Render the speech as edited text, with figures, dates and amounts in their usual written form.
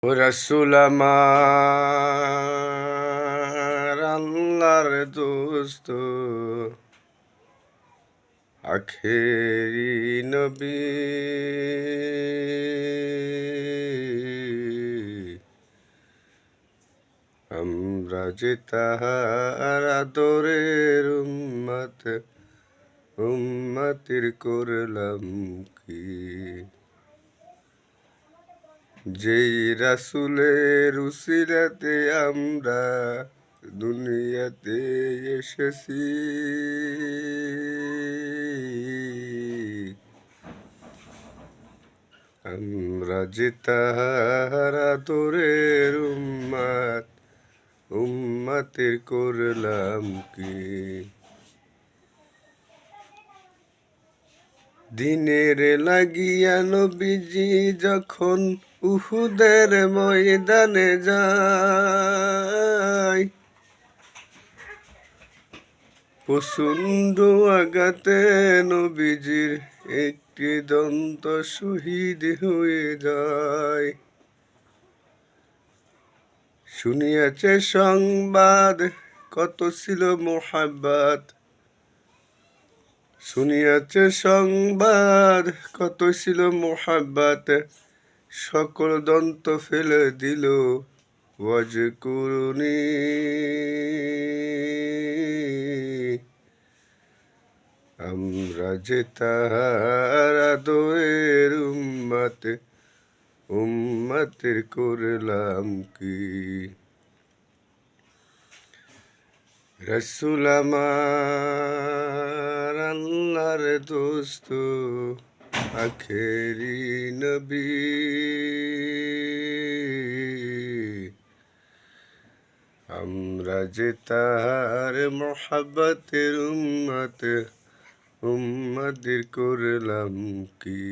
ও রাসূল আমার আল্লাহর দোস্ত আখেরি নবী আমরা যে তাহার আদরের উম্মতির করলাম কি যেই রাসূলের উসিলাতে আমরা দুনিয়াতে এসেছি আমরা যে তাহার আদরের উম্মতের করলাম কি দিনের লাগিয়া নবীজি যখন উহুদের ময়দানে যায় প্রচণ্ড আঘাতে নবীজির একটি দন্ত শহীদ হয়ে যায়। শুনিয়াছে সংবাদ কত ছিল মোহাব্বত, শুনিয়াছে সংবাদ কত ছিল মোহাব্বত, সকল দন্ত ফেলে দিল ওয়াজকুরুনি। আমরা যে তাহার আদরের উম্মতের করলাম কি রাসূল আমার আল্লাহর দোস্ত আখেরি নবী আমরা যে তাহার মোহাব্বতের উম্মতের করলাম কি।